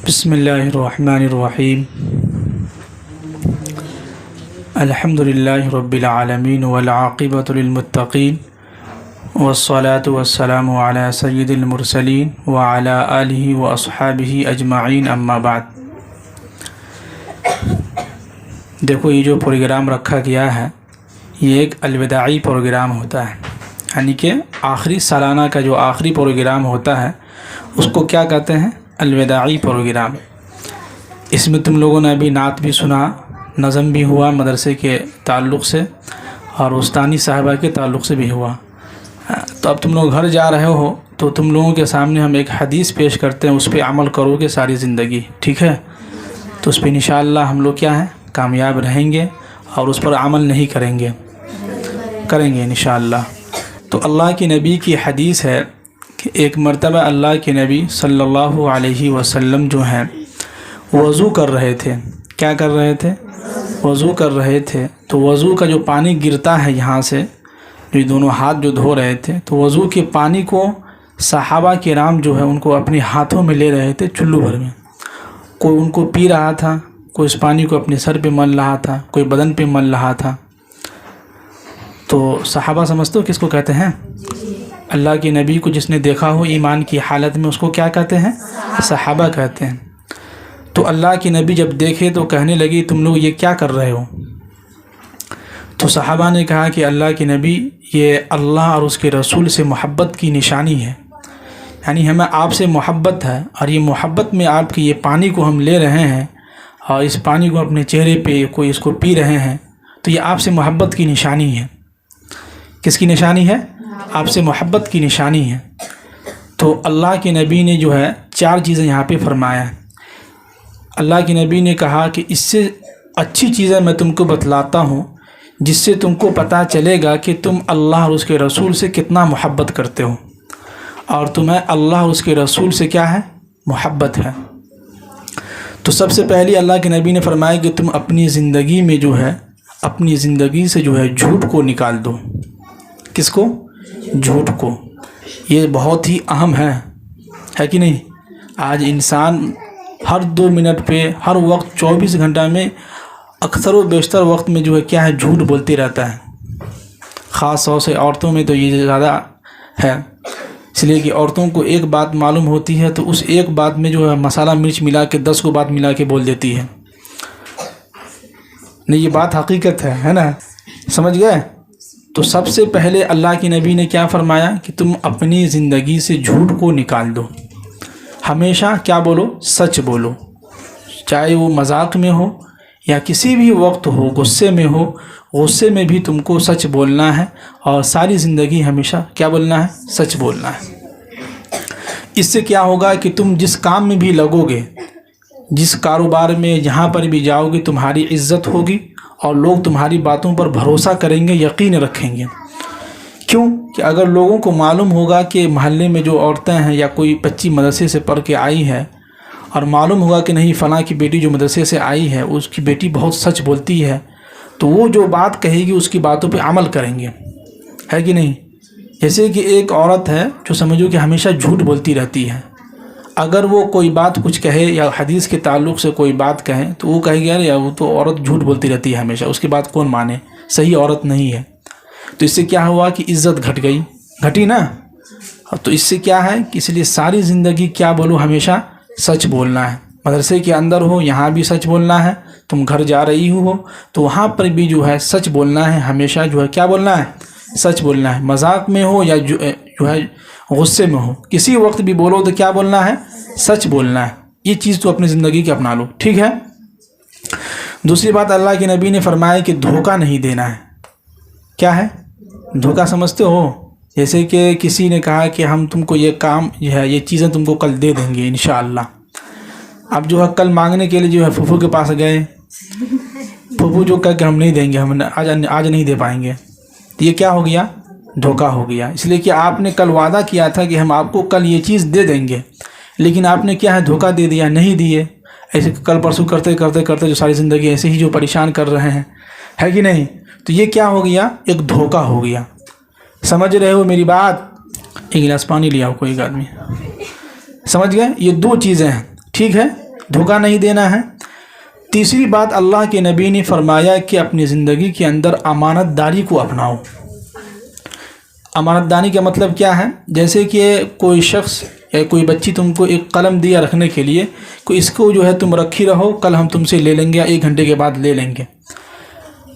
بسم اللہ الرحمن الرحیم الحمد للہ رب العالمین والعاقبۃ للمتقین والصلاة والسلام علی سید المرسلین وعلی آلہ واصحابہ اجمعین اما بعد۔ دیکھو، یہ جو پروگرام رکھا گیا ہے یہ ایک الوداعی پروگرام ہوتا ہے، یعنی کہ آخری سالانہ کا جو آخری پروگرام ہوتا ہے اس کو کیا کہتے ہیں؟ الوداعی پروگرام۔ اس میں تم لوگوں نے ابھی نعت بھی سنا، نظم بھی ہوا مدرسے کے تعلق سے اور استانی صاحبہ کے تعلق سے بھی ہوا۔ تو اب تم لوگ گھر جا رہے ہو تو تم لوگوں کے سامنے ہم ایک حدیث پیش کرتے ہیں، اس پہ عمل کرو گے ساری زندگی، ٹھیک ہے؟ تو اس پہ انشاءاللہ ہم لوگ کیا ہیں؟ کامیاب رہیں گے اور اس پر عمل نہیں کریں گے انشاءاللہ۔ تو اللہ کے نبی کی حدیث ہے کہ ایک مرتبہ اللہ کے نبی صلی اللہ علیہ وسلم جو ہیں وضو کر رہے تھے۔ کیا کر رہے تھے؟ وضو کر رہے تھے۔ تو وضو کا جو پانی گرتا ہے یہاں سے، جو دونوں ہاتھ جو دھو رہے تھے، تو وضو کے پانی کو صحابہ کرام جو ہے ان کو اپنے ہاتھوں میں لے رہے تھے، چلو بھر میں۔ کوئی ان کو پی رہا تھا، کوئی اس پانی کو اپنے سر پہ مل رہا تھا، کوئی بدن پہ مل رہا تھا۔ تو صحابہ سمجھتے ہو کس کو کہتے ہیں؟ اللہ کے نبی کو جس نے دیکھا ہو ایمان کی حالت میں، اس کو کیا کہتے ہیں؟ صحابہ کہتے ہیں۔ تو اللہ کے نبی جب دیکھے تو کہنے لگی تم لوگ یہ کیا کر رہے ہو؟ تو صحابہ نے کہا کہ اللہ کے نبی، یہ اللہ اور اس کے رسول سے محبت کی نشانی ہے، یعنی ہمیں آپ سے محبت ہے، اور یہ محبت میں آپ کی یہ پانی کو ہم لے رہے ہیں اور اس پانی کو اپنے چہرے پہ کوئی اس کو پی رہے ہیں، تو یہ آپ سے محبت کی نشانی ہے۔ کس کی نشانی ہے؟ آپ سے محبت کی نشانی ہے۔ تو اللہ کے نبی نے جو ہے 4 چیزیں یہاں پہ فرمایا ہے۔ اللہ کے نبی نے کہا کہ اس سے اچھی چیزیں میں تم کو بتلاتا ہوں جس سے تم کو پتہ چلے گا کہ تم اللہ اور اس کے رسول سے کتنا محبت کرتے ہو، اور تمہیں اللہ اور اس کے رسول سے کیا ہے؟ محبت ہے۔ تو سب سے پہلی اللہ کے نبی نے فرمایا کہ تم اپنی زندگی میں جو ہے، اپنی زندگی سے جو ہے جھوٹ کو نکال دو۔ کس کو؟ جھوٹ کو۔ یہ بہت ہی اہم ہے کہ نہیں؟ آج انسان ہر 2 منٹ پہ، ہر وقت 24 گھنٹہ میں اکثر و بیشتر وقت میں جو ہے کیا ہے؟ جھوٹ بولتے رہتا ہے۔ خاص طور سے عورتوں میں تو یہ زیادہ ہے، اس لیے کہ عورتوں کو ایک بات معلوم ہوتی ہے تو اس ایک بات میں جو ہے مسالہ مرچ ملا کے 10 کو بات ملا کے بول دیتی ہے۔ نہیں، یہ بات حقیقت ہے نا؟ سمجھ گئے؟ تو سب سے پہلے اللہ کے نبی نے کیا فرمایا کہ تم اپنی زندگی سے جھوٹ کو نکال دو۔ ہمیشہ کیا بولو؟ سچ بولو، چاہے وہ مذاق میں ہو یا کسی بھی وقت ہو، غصے میں ہو، غصے میں بھی تم کو سچ بولنا ہے، اور ساری زندگی ہمیشہ کیا بولنا ہے؟ سچ بولنا ہے۔ اس سے کیا ہوگا کہ تم جس کام میں بھی لگو گے، جس کاروبار میں جہاں پر بھی جاؤ گے، تمہاری عزت ہوگی اور لوگ تمہاری باتوں پر بھروسہ کریں گے، یقین رکھیں گے۔ کیوں کہ اگر لوگوں کو معلوم ہوگا کہ محلے میں جو عورتیں ہیں یا کوئی بچی مدرسے سے پڑھ کے آئی ہے، اور معلوم ہوگا کہ نہیں فلاں کی بیٹی جو مدرسے سے آئی ہے اس کی بیٹی بہت سچ بولتی ہے، تو وہ جو بات کہے گی اس کی باتوں پہ عمل کریں گے، ہے کہ نہیں؟ جیسے کہ ایک عورت ہے جو سمجھو کہ ہمیشہ جھوٹ بولتی رہتی ہے، اگر وہ کوئی بات کچھ کہے یا حدیث کے تعلق سے کوئی بات کہیں تو وہ کہے گی یار وہ تو عورت جھوٹ بولتی رہتی ہے ہمیشہ، اس کی بات کون مانے، صحیح عورت نہیں ہے۔ تو اس سے کیا ہوا کہ عزت گھٹی نا۔ تو اس سے کیا ہے کہ اس لیے ساری زندگی کیا بولو؟ ہمیشہ سچ بولنا ہے۔ مدرسے کے اندر ہو یہاں بھی سچ بولنا ہے، تم گھر جا رہی ہو تو وہاں پر بھی جو ہے سچ بولنا ہے، ہمیشہ جو ہے کیا بولنا ہے؟ سچ بولنا ہے۔ مذاق میں ہو یا جو ہے غصے میں ہو، کسی وقت بھی بولو تو کیا بولنا ہے؟ سچ بولنا ہے۔ یہ چیز تو اپنی زندگی کے اپنا لو، ٹھیک ہے؟ دوسری بات اللہ کے نبی نے فرمایا کہ دھوکہ نہیں دینا ہے۔ کیا ہے دھوکہ؟ سمجھتے ہو؟ جیسے کہ کسی نے کہا کہ ہم تم کو یہ کام جو ہے، یہ چیزیں تم کو کل دے دیں گے انشاءاللہ۔ اب جو ہے کل مانگنے کے لیے جو ہے پھوپھو کے پاس گئے، پھوپھو جو کہہ کہ ہم نہیں دیں گے، ہم آج نہیں دے پائیں گے، تو یہ کیا ہو گیا؟ دھوکہ ہو گیا۔ اس لیے کہ آپ نے کل وعدہ کیا تھا کہ ہم آپ کو کل یہ چیز دے دیں گے، لیکن آپ نے کیا ہے؟ دھوکہ دے دیا، نہیں دیے۔ ایسے کل پرسوں کرتے جو ساری زندگی ایسے ہی جو پریشان کر رہے ہیں، ہے کہ نہیں؟ تو یہ کیا ہو گیا؟ ایک دھوکہ ہو گیا۔ سمجھ رہے ہو میری بات؟ ایک گلاس پانی لے آؤ کوئی ایک آدمی، سمجھ گئے؟ یہ 2 چیزیں ہیں، ٹھیک ہے؟ دھوکہ نہیں دینا ہے۔ تیسری بات اللہ کے نبی نے فرمایا کہ اپنی زندگی کے اندر امانت داری کو اپناؤ۔ امانت داری کا مطلب کیا ہے؟ جیسے کہ کوئی شخص یا کوئی بچی تم کو ایک قلم دیا رکھنے کے لیے کہ اس کو جو ہے تم رکھی رہو، کل ہم تم سے لے لیں گے یا 1 گھنٹے کے بعد لے لیں گے۔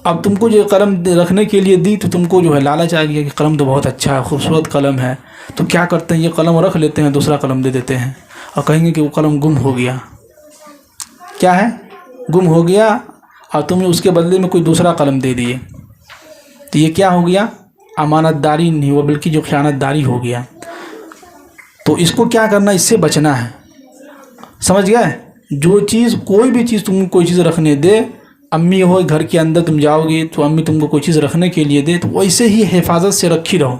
اب تم کو جو قلم رکھنے کے لیے دی تو تم کو جو ہے لالچ آ گیا کہ قلم تو بہت اچھا ہے، خوبصورت قلم ہے، تو کیا کرتے ہیں یہ قلم رکھ لیتے ہیں، دوسرا قلم دے دیتے ہیں اور کہیں گے کہ وہ قلم گم ہو گیا۔ کیا ہے؟ گم ہو گیا، اور تم نے اس کے بدلے میں کوئی دوسرا قلم دے دیے، تو یہ کیا ہو گیا؟ امانت داری نہیں ہوا، بلکہ جو خیانت داری ہو گیا۔ تو اس کو کیا کرنا، اس سے بچنا ہے۔ سمجھ گئے؟ جو چیز، کوئی بھی چیز تم کو کوئی چیز رکھنے دے، امی ہو گھر کے اندر تم جاؤ گی تو امی تم کو کوئی چیز رکھنے کے لیے دے تو ویسے ہی حفاظت سے رکھی رہو،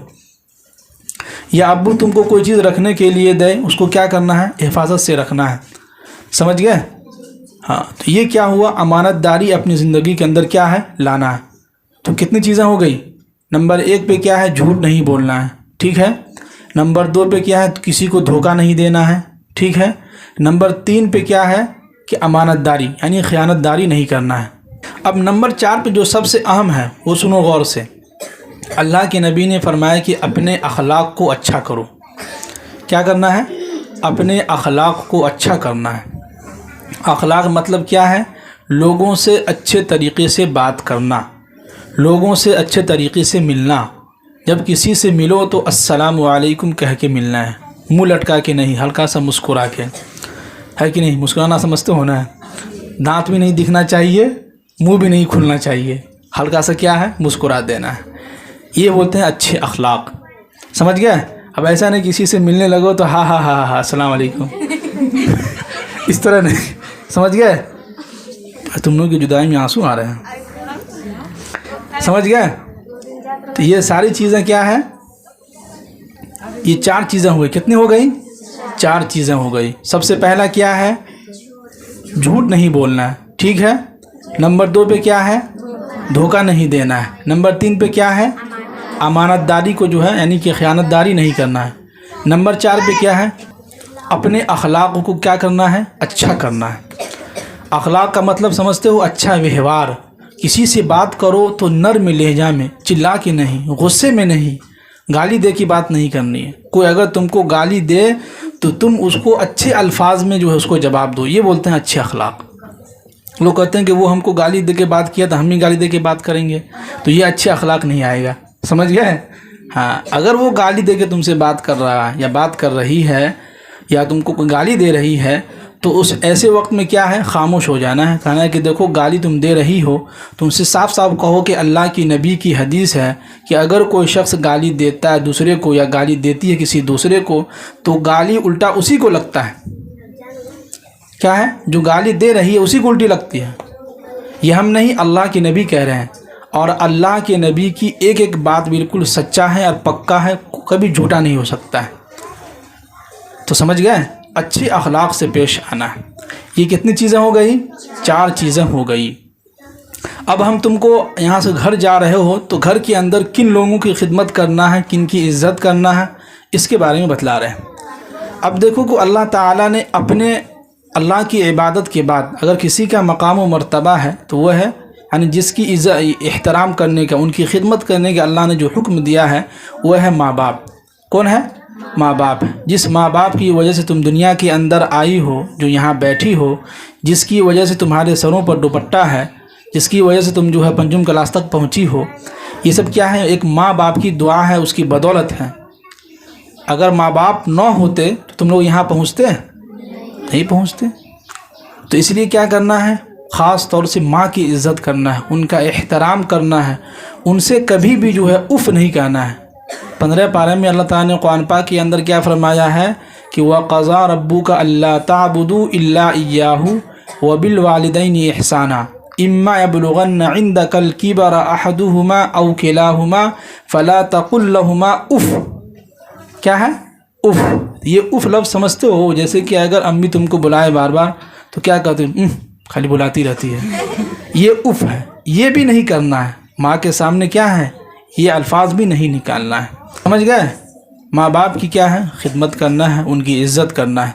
یا ابو تم کو کوئی چیز رکھنے کے لیے دے اس کو کیا کرنا ہے؟ حفاظت سے رکھنا ہے۔ سمجھ گئے؟ ہاں، تو یہ کیا ہوا؟ امانت داری اپنی زندگی کے اندر کیا ہے؟ لانا ہے۔ تو کتنی چیزیں ہو گئی؟ نمبر 1 پہ کیا ہے؟ جھوٹ نہیں بولنا ہے، ٹھیک ہے۔ نمبر 2 پہ کیا ہے؟ کسی کو دھوکہ نہیں دینا ہے، ٹھیک ہے۔ نمبر 3 پہ کیا ہے؟ کہ امانت داری یعنی خیانت داری نہیں کرنا ہے۔ اب نمبر 4 پہ جو سب سے اہم ہے وہ سنو غور سے۔ اللہ کے نبی نے فرمایا کہ اپنے اخلاق کو اچھا کرو۔ کیا کرنا ہے؟ اپنے اخلاق کو اچھا کرنا ہے۔ اخلاق مطلب کیا ہے؟ لوگوں سے اچھے طریقے سے بات کرنا، لوگوں سے اچھے طریقے سے ملنا۔ جب کسی سے ملو تو السلام علیکم کہہ کے ملنا ہے، منہ لٹکا کے نہیں، ہلکا سا مسکرا کے، ہے کہ نہیں؟ مسکرانا سمجھتے ہونا ہے، دانت بھی نہیں دکھنا چاہیے، منہ بھی نہیں کھلنا چاہیے، ہلکا سا کیا ہے؟ مسکرا دینا ہے۔ یہ بولتے ہیں اچھے اخلاق۔ سمجھ گئے؟ اب ایسا نہیں کسی سے ملنے لگو تو ہاں ہاں ہاں ہاں السلام علیکم، اس طرح نہیں۔ سمجھ گئے؟ تم لوگوں کی جدائی میں آنسو آ رہے ہیں۔ سمجھ گئے؟ تو یہ ساری چیزیں کیا ہے؟ یہ 4 چیزیں ہو گئی۔ کتنی ہو گئی؟ 4 چیزیں ہو گئی۔ سب سے پہلا کیا ہے؟ جھوٹ نہیں بولنا ہے، ٹھیک ہے۔ نمبر 2 پہ کیا ہے؟ دھوکہ نہیں دینا ہے۔ نمبر 3 پہ کیا ہے؟ امانت داری کو جو ہے یعنی کہ خیانت داری نہیں کرنا ہے۔ نمبر 4 پہ کیا ہے؟ اپنے اخلاق کو کیا کرنا ہے؟ اچھا کرنا ہے۔ اخلاق کا مطلب سمجھتے ہو؟ اچھا ویوہار۔ کسی سے بات کرو تو نرم لہجہ میں، چلا کے نہیں، غصے میں نہیں، گالی دے کی بات نہیں کرنی ہے۔ کوئی اگر تم کو گالی دے تو تم اس کو اچھے الفاظ میں جو ہے اس کو جواب دو، یہ بولتے ہیں اچھے اخلاق۔ لوگ کہتے ہیں کہ وہ ہم کو گالی دے کے بات کیا تو ہم بھی گالی دے کے بات کریں گے، تو یہ اچھے اخلاق نہیں آئے گا۔ سمجھ گئے؟ ہاں، اگر وہ گالی دے کے تم سے بات کر رہا ہے یا بات کر رہی ہے یا تم کو کوئی گالی دے رہی ہے تو اس ایسے وقت میں کیا ہے؟ خاموش ہو جانا ہے، کہنا ہے کہ دیکھو گالی تم دے رہی ہو تو ان سے صاف صاف کہو کہ اللہ کی نبی کی حدیث ہے کہ اگر کوئی شخص گالی دیتا ہے دوسرے کو یا گالی دیتی ہے کسی دوسرے کو تو گالی الٹا اسی کو لگتا ہے۔ کیا ہے؟ جو گالی دے رہی ہے اسی کو الٹی لگتی ہے۔ یہ ہم نہیں، اللہ کے نبی کہہ رہے ہیں، اور اللہ کے نبی کی ایک ایک بات بالکل سچا ہے اور پکا ہے، کبھی جھوٹا نہیں ہو سکتا ہے۔ تو سمجھ گئے؟ اچھے اخلاق سے پیش آنا ہے۔ یہ کتنی چیزیں ہو گئی؟ 4 چیزیں ہو گئی۔ اب ہم تم کو یہاں سے گھر جا رہے ہو تو گھر کے اندر کن لوگوں کی خدمت کرنا ہے، کن کی عزت کرنا ہے، اس کے بارے میں بتلا رہے ہیں۔ اب دیکھو کہ اللہ تعالیٰ نے اپنے اللہ کی عبادت کے بعد اگر کسی کا مقام و مرتبہ ہے تو وہ ہے یعنی جس کی احترام کرنے کا، ان کی خدمت کرنے کا اللہ نے جو حکم دیا ہے وہ ہے ماں باپ۔ کون ہے؟ ماں باپ۔ جس ماں باپ کی وجہ سے تم دنیا کے اندر آئی ہو، جو یہاں بیٹھی ہو، جس کی وجہ سے تمہارے سروں پر دوپٹہ ہے، جس کی وجہ سے تم جو ہے 5 کلاس تک پہنچی ہو، یہ سب کیا ہے؟ ایک ماں باپ کی دعا ہے، اس کی بدولت ہے۔ اگر ماں باپ نہ ہوتے تو تم لوگ یہاں پہنچتے؟ نہیں پہنچتے۔ تو اس لیے کیا کرنا ہے؟ خاص طور سے ماں کی عزت کرنا ہے، ان کا احترام کرنا ہے، ان سے کبھی بھی جو ہے اف نہیں کہنا ہے۔ 15 پارے میں اللہ تعالیٰ نے قرآن پاک کے اندر کیا فرمایا ہے کہ وَقَضَىٰ رَبُّكَ أَلَّا تَعْبُدُوا إِلَّا إِيَّاهُ وَبِالْوَالِدَيْنِ إِحْسَانًا إِمَّا يَبْلُغَنَّ عِندَكَ الْكِبَرَ أَحَدُهُمَا أَوْ كِلَاهُمَا فَلَا تَقُل لَّهُمَا اف۔ کیا ہے؟ اف۔ یہ اف لفظ سمجھتے ہو؟ جیسے کہ اگر امی تم کو بلائے بار بار تو کیا کہتے ہیں؟ خالی بلاتی رہتی ہے، یہ اف ہے۔ یہ بھی نہیں کرنا ہے، ماں کے سامنے کیا ہے؟ یہ الفاظ بھی نہیں نکالنا ہے۔ سمجھ گئے؟ ماں باپ کی کیا ہے؟ خدمت کرنا ہے، ان کی عزت کرنا ہے۔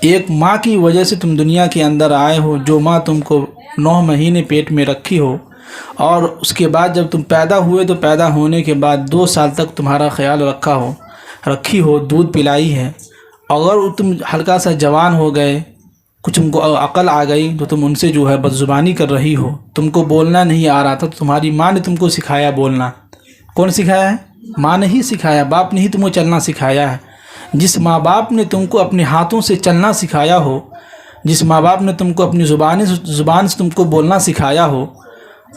ایک ماں کی وجہ سے تم دنیا کے اندر آئے ہو، جو ماں تم کو 9 مہینے پیٹ میں رکھی ہو، اور اس کے بعد جب تم پیدا ہوئے تو پیدا ہونے کے بعد 2 سال تک تمہارا خیال رکھی ہو، دودھ پلائی ہے. اگر تم ہلکا سا جوان ہو گئے، کچھ تم کو عقل آ گئی، تو تم ان سے جو ہے بدزبانی کر رہی ہو، تم کو بولنا نہیں آ رہا تھا، تو تمہاری ماں نے تم کو سکھایا بولنا. کون سکھایا ہے؟ ماں نے ہی سکھایا، باپ نے ہی تم کو چلنا سکھایا ہے. جس ماں باپ نے تم کو اپنے ہاتھوں سے چلنا سکھایا ہو، جس ماں باپ نے تم کو اپنی زبان سے تم کو بولنا سکھایا ہو،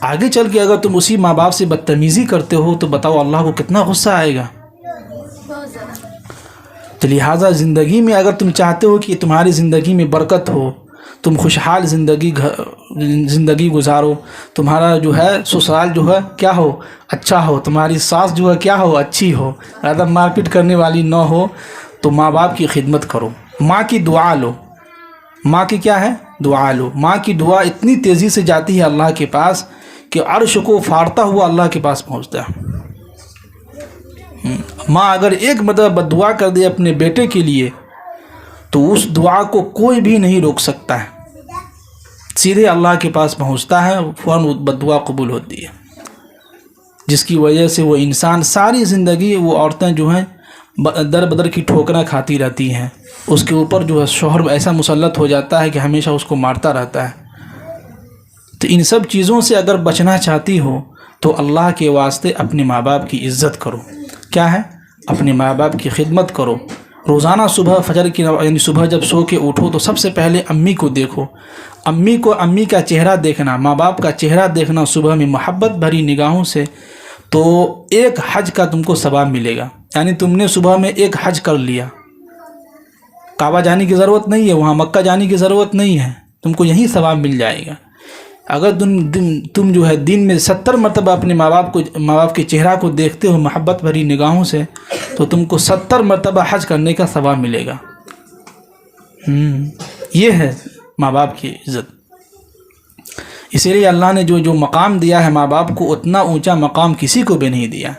آگے چل کے اگر تم اسی ماں باپ سے بدتمیزی کرتے ہو تو بتاؤ اللہ کو کتنا غصہ آئے گا. تو لہٰذا زندگی میں اگر تم چاہتے ہو کہ تمہاری زندگی میں برکت ہو، تم خوشحال زندگی گزارو، تمہارا جو ہے سسرال جو ہے کیا ہو، اچھا ہو، تمہاری ساس جو ہے کیا ہو، اچھی ہو، زیادہ مار پیٹ کرنے والی نہ ہو، تو ماں باپ کی خدمت کرو، ماں کی دعا لو. ماں کی کیا ہے؟ دعا لو. ماں کی دعا اتنی تیزی سے جاتی ہے اللہ کے پاس کہ عرش کو پھاڑتا ہوا اللہ کے پاس پہنچتا ہے. ماں اگر ایک مرتبہ بد دعا کر دے اپنے بیٹے کے لیے تو اس دعا کو کوئی بھی نہیں روک سکتا ہے، سیدھے اللہ کے پاس پہنچتا ہے، فوراً بد دعا قبول ہوتی ہے. جس کی وجہ سے وہ انسان ساری زندگی، وہ عورتیں جو ہیں در بدر کی ٹھوکریں کھاتی رہتی ہیں، اس کے اوپر جو ہے شوہر ایسا مسلط ہو جاتا ہے کہ ہمیشہ اس کو مارتا رہتا ہے. تو ان سب چیزوں سے اگر بچنا چاہتی ہو تو اللہ کے واسطے اپنے ماں باپ کی عزت کرو. کیا ہے؟ اپنے ماں باپ کی خدمت کرو. روزانہ صبح فجر کی یعنی صبح جب سو کے اٹھو تو سب سے پہلے امی کو دیکھو، امی کا چہرہ دیکھنا، ماں باپ کا چہرہ دیکھنا صبح میں محبت بھری نگاہوں سے، تو ایک حج کا تم کو ثواب ملے گا. یعنی تم نے صبح میں ایک حج کر لیا، کعبہ جانے کی ضرورت نہیں ہے، وہاں مکہ جانے کی ضرورت نہیں ہے، تم کو یہیں ثواب مل جائے گا. اگر تم جو ہے دن میں 70 مرتبہ اپنے ماں باپ کے چہرہ کو دیکھتے ہو محبت بھری نگاہوں سے، تو تم کو 70 مرتبہ حج کرنے کا ثواب ملے گا. یہ ہے ماں باپ کی عزت. اسی لیے اللہ نے جو مقام دیا ہے ماں باپ کو، اتنا اونچا مقام کسی کو بھی نہیں دیا.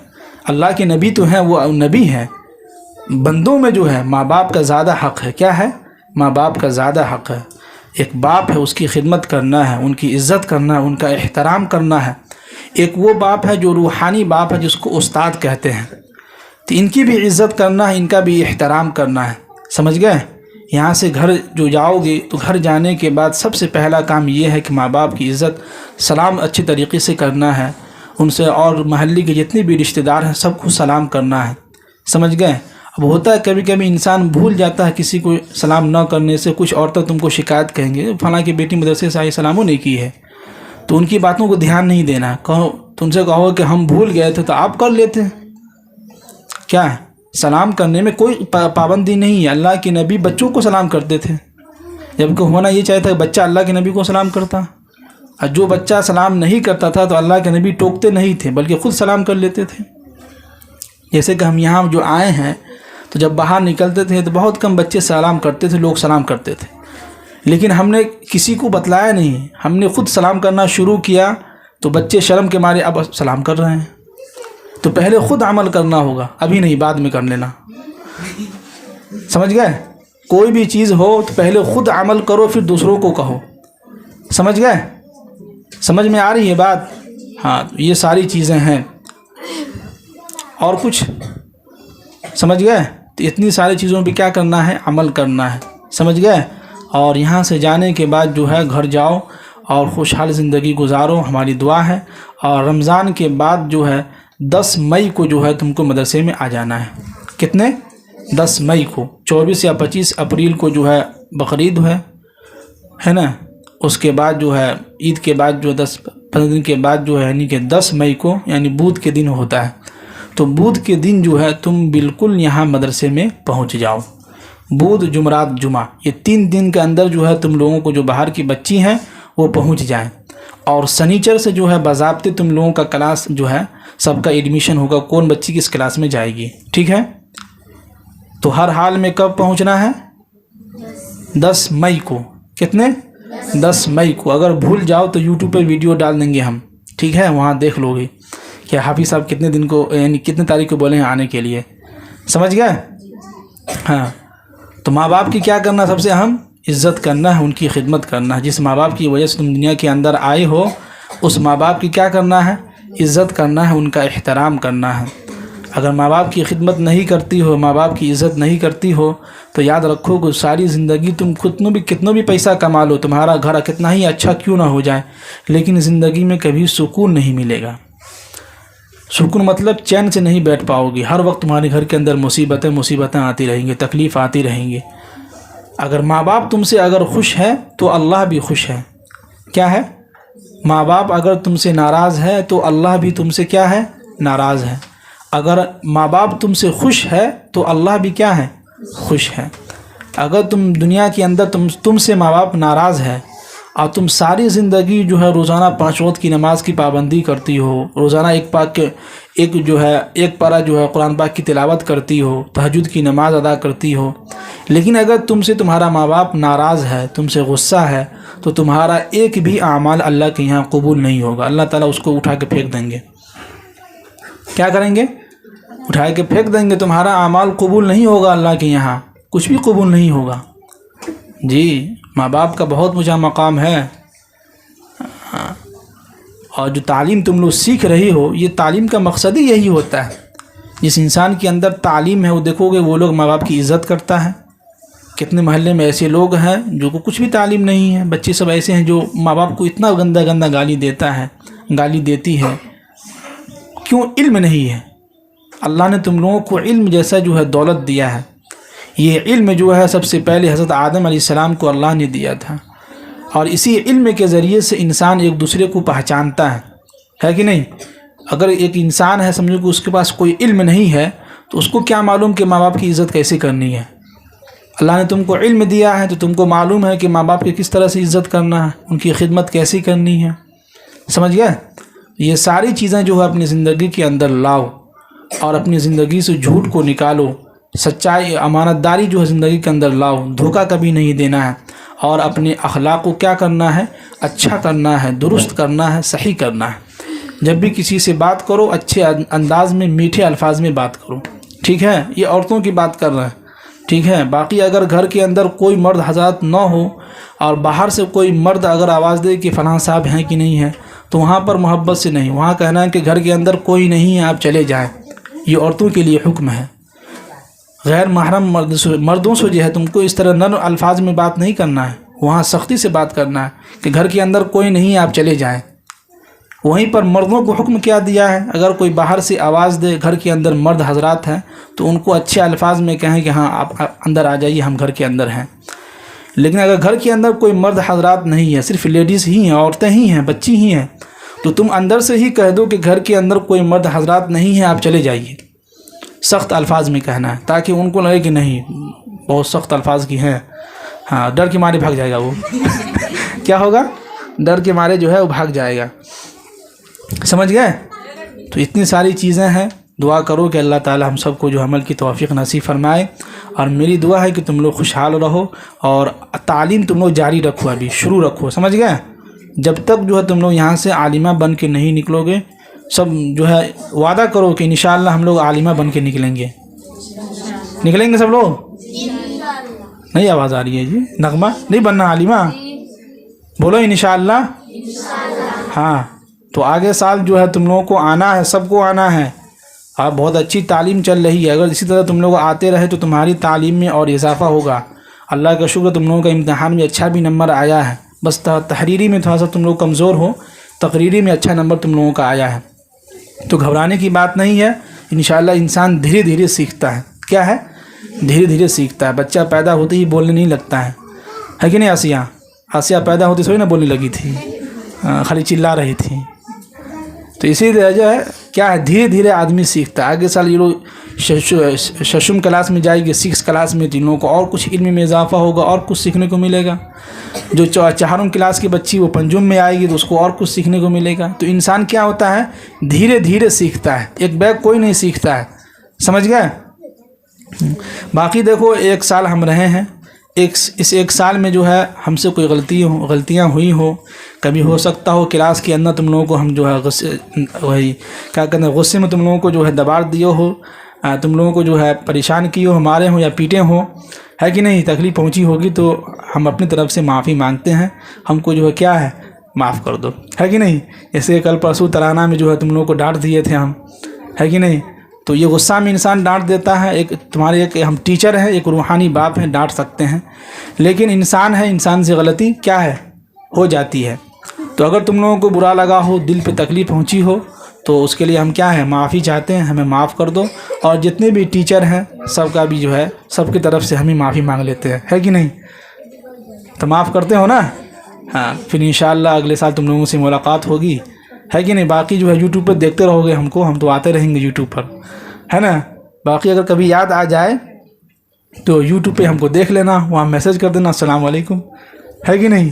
اللہ کے نبی تو ہیں، وہ نبی ہیں، بندوں میں جو ہے ماں باپ کا زیادہ حق ہے. کیا ہے؟ ماں باپ کا زیادہ حق ہے. ایک باپ ہے، اس کی خدمت کرنا ہے، ان کی عزت کرنا ہے، ان کا احترام کرنا ہے. ایک وہ باپ ہے جو روحانی باپ ہے، جس کو استاد کہتے ہیں، تو ان کی بھی عزت کرنا ہے، ان کا بھی احترام کرنا ہے. سمجھ گئے؟ یہاں سے گھر جو جاؤ گے تو گھر جانے کے بعد سب سے پہلا کام یہ ہے کہ ماں باپ کی عزت، سلام اچھی طریقے سے کرنا ہے ان سے، اور محلے کے جتنے بھی رشتہ دار ہیں سب کو سلام کرنا ہے. سمجھ گئے؟ اب ہوتا ہے کبھی کبھی انسان بھول جاتا ہے کسی کو سلام نہ کرنے سے. کچھ عورتیں تم کو شکایت کہیں گے فلاں کی بیٹی مدرسے سے آئی سلاموں نہیں کی ہے، تو ان کی باتوں کو دھیان نہیں دینا. تم سے کہو کہ ہم بھول گئے تھے تو آپ کر لیتے ہیں. کیا ہے؟ سلام کرنے میں کوئی پابندی نہیں ہے. اللہ کے نبی بچوں کو سلام کرتے تھے، جبکہ ہونا یہ چاہتا ہے بچہ اللہ کے نبی کو سلام کرتا، اور جو بچہ سلام نہیں کرتا تھا تو اللہ کے نبی ٹوکتے نہیں تھے بلکہ خود سلام کر لیتے تھے. جیسے کہ ہم یہاں جو آئے ہیں تو جب باہر نکلتے تھے تو بہت کم بچے سلام کرتے تھے، لوگ سلام کرتے تھے، لیکن ہم نے کسی کو بتلایا نہیں، ہم نے خود سلام کرنا شروع کیا تو بچے شرم کے مارے اب سلام کر رہے ہیں. تو پہلے خود عمل کرنا ہوگا، ابھی نہیں بعد میں کر لینا. سمجھ گئے؟ کوئی بھی چیز ہو تو پہلے خود عمل کرو پھر دوسروں کو کہو. سمجھ گئے؟ سمجھ میں آ رہی ہے بات؟ ہاں، یہ ساری چیزیں ہیں. اور کچھ سمجھ گئے؟ تو اتنی ساری چیزوں پہ کیا کرنا ہے؟ عمل کرنا ہے. سمجھ گئے؟ اور یہاں سے جانے کے بعد جو ہے گھر جاؤ اور خوشحال زندگی گزارو، ہماری دعا ہے. اور رمضان کے بعد جو ہے 10 مئی کو جو ہے تم کو مدرسے میں آ جانا ہے. کتنے؟ 10 مئی کو. 24 یا 25 اپریل کو جو ہے بقرعید ہے نا. اس کے بعد جو ہے عید کے بعد جو 10-15 دن کے بعد جو ہے یعنی کہ 10 مئی کو یعنی بدھ کے دن ہوتا ہے. تو بدھ کے دن جو ہے تم بالکل یہاں مدرسے میں پہنچ جاؤ. بدھ، جمعرات، جمعہ، یہ 3 دن کے اندر جو ہے تم لوگوں کو جو باہر کی بچی ہیں وہ پہنچ جائیں. اور سنیچر سے جو ہے باضابطے تم لوگوں کا کلاس جو ہے سب کا ایڈمیشن ہوگا، کون بچی کس کلاس میں جائے گی. ٹھیک ہے؟ تو ہر حال میں کب پہنچنا ہے؟ 10 مئی کو. کتنے؟ 10 مئی کو. اگر بھول جاؤ تو یوٹیوب پہ ویڈیو ڈال دیں گے ہم، ٹھیک ہے؟ وہاں دیکھ لو گے کہ حافظ صاحب کتنے دن کو یعنی کتنے تاریخ کو بولے ہیں آنے کے لیے. سمجھ گئے؟ ہاں. تو ماں باپ کی کیا کرنا سب سے اہم؟ عزت کرنا ہے، ان کی خدمت کرنا ہے۔ جس ماں باپ کی وجہ سے تم دنیا کے اندر آئے ہو اس ماں باپ کی کیا کرنا ہے؟ عزت کرنا ہے، ان کا احترام کرنا ہے۔ اگر ماں باپ کی خدمت نہیں کرتی ہو، ماں باپ کی عزت نہیں کرتی ہو تو یاد رکھو کہ ساری زندگی تم کتنا بھی پیسہ کما لو، تمہارا گھر کتنا ہی اچھا کیوں نہ ہو جائے، لیکن زندگی میں کبھی سکون نہیں ملے گا۔ سکون مطلب چین سے نہیں بیٹھ پاؤ گی، ہر وقت تمہارے گھر کے اندر مصیبتیں آتی رہیں گی، تکلیف آتی رہیں گی۔ اگر ماں باپ تم سے اگر خوش ہے تو اللہ بھی خوش ہے۔ کیا ہے؟ ماں باپ اگر تم سے ناراض ہے تو اللہ بھی تم سے کیا ہے؟ ناراض ہے۔ اگر ماں باپ تم سے خوش ہے تو اللہ بھی کیا ہے؟ خوش ہے۔ اگر تم دنیا کے اندر تم سے ماں باپ ناراض ہے اور تم ساری زندگی جو ہے روزانہ 5 وقت کی نماز کی پابندی کرتی ہو، روزانہ ایک پارہ جو ہے قرآن پاک کی تلاوت کرتی ہو، تہجد کی نماز ادا کرتی ہو، لیکن اگر تم سے تمہارا ماں باپ ناراض ہے، تم سے غصہ ہے، تو تمہارا ایک بھی اعمال اللہ کے یہاں قبول نہیں ہوگا۔ اللہ تعالیٰ اس کو اٹھا کے پھینک دیں گے۔ کیا کریں گے؟ اٹھا کے پھینک دیں گے، تمہارا اعمال قبول نہیں ہوگا، اللہ کے یہاں کچھ بھی قبول نہیں ہوگا۔ جی، ماں باپ کا بہت اونچا مقام ہے۔ اور جو تعلیم تم لوگ سیکھ رہی ہو، یہ تعلیم کا مقصد ہی یہی ہوتا ہے۔ جس انسان کے اندر تعلیم ہے وہ دیکھو گے وہ لوگ ماں باپ کی عزت کرتا ہے۔ کتنے محلے میں ایسے لوگ ہیں جو کو کچھ بھی تعلیم نہیں ہے، بچے سب ایسے ہیں جو ماں باپ کو اتنا گندا گالی دیتی ہے۔ کیوں؟ علم نہیں ہے۔ اللہ نے تم لوگوں کو علم جیسا جو ہے دولت دیا ہے۔ یہ علم جو ہے سب سے پہلے حضرت آدم علیہ السلام کو اللہ نے دیا تھا، اور اسی علم کے ذریعے سے انسان ایک دوسرے کو پہچانتا ہے کہ نہیں؟ اگر ایک انسان ہے سمجھو کہ اس کے پاس کوئی علم نہیں ہے تو اس کو کیا معلوم کہ ماں باپ کی عزت کیسے کرنی ہے؟ اللہ نے تم کو علم دیا ہے تو تم کو معلوم ہے کہ ماں باپ کی کس طرح سے عزت کرنا ہے، ان کی خدمت کیسی کرنی ہے۔ سمجھ گئے؟ یہ ساری چیزیں جو ہے اپنی زندگی کے اندر لاؤ اور اپنی زندگی سے جھوٹ کو نکالو، سچائی امانت داری جو ہے زندگی کے اندر لاؤ، دھوکہ کبھی نہیں دینا ہے، اور اپنے اخلاق کو کیا کرنا ہے؟ اچھا کرنا ہے، درست کرنا ہے، صحیح کرنا ہے۔ جب بھی کسی سے بات کرو اچھے انداز میں، میٹھے الفاظ میں بات کرو، ٹھیک ہے؟ یہ عورتوں کی بات کر رہے ہیں، ٹھیک ہے؟ باقی اگر گھر کے اندر کوئی مرد حضرات نہ ہو اور باہر سے کوئی مرد اگر آواز دے کہ فلاں صاحب ہیں کہ نہیں ہیں تو وہاں پر محبت سے نہیں، وہاں کہنا ہے کہ گھر کے اندر کوئی نہیں ہے، آپ چلے جائیں۔ یہ عورتوں کے لیے حکم ہے۔ غیر محرم مردوں سے جو ہے تم کو اس طرح نرم الفاظ میں بات نہیں کرنا ہے، وہاں سختی سے بات کرنا ہے کہ گھر کے اندر کوئی نہیں ہے، آپ چلے جائیں۔ وہیں پر مردوں کو حکم کیا دیا ہے؟ اگر کوئی باہر سے آواز دے، گھر کے اندر مرد حضرات ہیں تو ان کو اچھے الفاظ میں کہیں کہ ہاں آپ اندر آ جائیے، ہم گھر کے اندر ہیں۔ لیکن اگر گھر کے اندر کوئی مرد حضرات نہیں ہے، صرف لیڈیز ہی ہیں، عورتیں ہی ہیں، بچی ہی ہیں، تو تم اندر سے ہی کہہ دو کہ گھر کے اندر کوئی مرد حضرات نہیں ہیں، آپ چلے جائیے۔ سخت الفاظ میں کہنا ہے تاکہ ان کو لگے کہ نہیں بہت سخت الفاظ کی ہیں، ہاں ڈر کے مارے بھاگ جائے گا وہ کیا ہوگا؟ ڈر کے مارے جو ہے وہ بھاگ جائے گا۔ سمجھ گئے؟ تو اتنی ساری چیزیں ہیں۔ دعا کرو کہ اللہ تعالی ہم سب کو جو عمل کی توفیق نصیب فرمائے، اور میری دعا ہے کہ تم لوگ خوشحال رہو اور تعلیم تم لوگ جاری رکھو، ابھی شروع رکھو۔ سمجھ گئے؟ جب تک جو ہے تم لوگ یہاں سے عالمہ بن کے نہیں نکلو گے، سب جو ہے وعدہ کرو کہ انشاءاللہ ہم لوگ عالمہ بن کے نکلیں گے سب لوگ؟ نہیں آواز آ رہی ہے جی؟ نغمہ نہیں بننا عالمہ؟ بولو انشاءاللہ۔ ہاں، تو آگے سال جو ہے تم لوگوں کو آنا ہے، سب کو آنا ہے، اور بہت اچھی تعلیم چل رہی ہے۔ اگر اسی طرح تم لوگ آتے رہے تو تمہاری تعلیم میں اور اضافہ ہوگا۔ اللہ کا شکر تم لوگوں کا امتحان میں اچھا بھی نمبر آیا ہے، بس تحریری میں تھوڑا سا تم لوگ کمزور ہو، تقریری میں اچھا نمبر تم لوگوں کا آیا ہے، تو گھبرانے کی بات نہیں ہے۔ انشاءاللہ انسان دھیرے دھیرے سیکھتا ہے۔ کیا ہے؟ دھیرے دھیرے سیکھتا ہے۔ بچہ پیدا ہوتے ہی بولنے نہیں لگتا ہے کہ نہیں؟ آسیہ پیدا ہوتے سوئی نہ بولنے لگی تھی، خالی چلا رہی تھی۔ تو اسی طرح جو ہے کیا ہے، دھیرے دھیرے آدمی سیکھتا ہے۔ آگے سال یہ لوگ ششم کلاس میں جائے گی، 6 کلاس میں، تو ان لوگوں کو اور کچھ علم میں اضافہ ہوگا، اور کچھ سیکھنے کو ملے گا۔ جو 4 کلاس کی بچی وہ پنجم میں آئے گی تو اس کو اور کچھ سیکھنے کو ملے گا۔ تو انسان کیا ہوتا ہے؟ دھیرے دھیرے سیکھتا ہے، ایک بیگ کوئی نہیں سیکھتا ہے۔ سمجھ گئے؟ باقی دیکھو 1 سال ہم رہے ہیں، اس 1 سال میں جو ہے ہم سے کوئی غلطیاں ہوئی ہو، کبھی ہو سکتا ہو کلاس کے اندر تم لوگوں کو ہم جو ہے غصے میں تم لوگوں کو جو ہے دباڑ دیے ہو، تم لوگوں کو جو ہے پریشان کیے ہو، مارے ہوں یا پیٹے ہوں، ہے کہ نہیں؟ تکلیف پہنچی ہوگی تو ہم اپنی طرف سے معافی مانگتے ہیں، ہم کو جو ہے کیا ہے، معاف کر دو، ہے کہ نہیں؟ جیسے کل پرسوں ترانہ میں جو ہے تم لوگوں کو ڈانٹ دیے تھے ہم، ہے کہ نہیں؟ تو یہ غصہ میں انسان ڈانٹ دیتا ہے، ایک تمہارے ایک ہم ٹیچر ہیں، ایک روحانی باپ ہیں، ڈانٹ سکتے ہیں، لیکن انسان ہے، انسان سے غلطی کیا ہے، ہو جاتی ہے۔ تو اگر تم لوگوں کو برا لگا ہو، دل پہ تکلیف پہنچی ہو، تو اس کے لیے ہم کیا ہے، معافی چاہتے ہیں، ہمیں معاف کر دو، اور جتنے بھی ٹیچر ہیں سب کا بھی جو ہے، سب کی طرف سے ہم ہی معافی مانگ لیتے ہیں، ہے کہ نہیں؟ تو معاف کرتے ہو نا؟ ہاں، پھر انشاءاللہ اگلے سال تم لوگوں سے ملاقات ہوگی، ہے کہ نہیں؟ باقی جو ہے یوٹیوب پہ دیکھتے رہو گے ہم کو، ہم تو آتے رہیں گے یوٹیوب پر، ہے نا؟ باقی اگر کبھی یاد آ جائے تو یوٹیوب پہ ہم کو دیکھ لینا، وہاں میسج کر دینا السلام علیکم، ہے کہ نہیں؟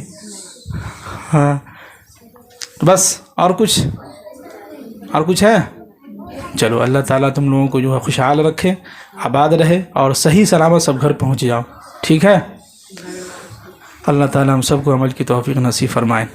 ہاں بس، اور کچھ ہے؟ چلو، اللہ تعالیٰ تم لوگوں کو جو ہے خوشحال رکھے، آباد رہے، اور صحیح سلامت سب گھر پہنچ جاؤ، ٹھیک ہے؟ اللہ تعالیٰ ہم سب کو عمل کی توفیق نصیب فرمائے۔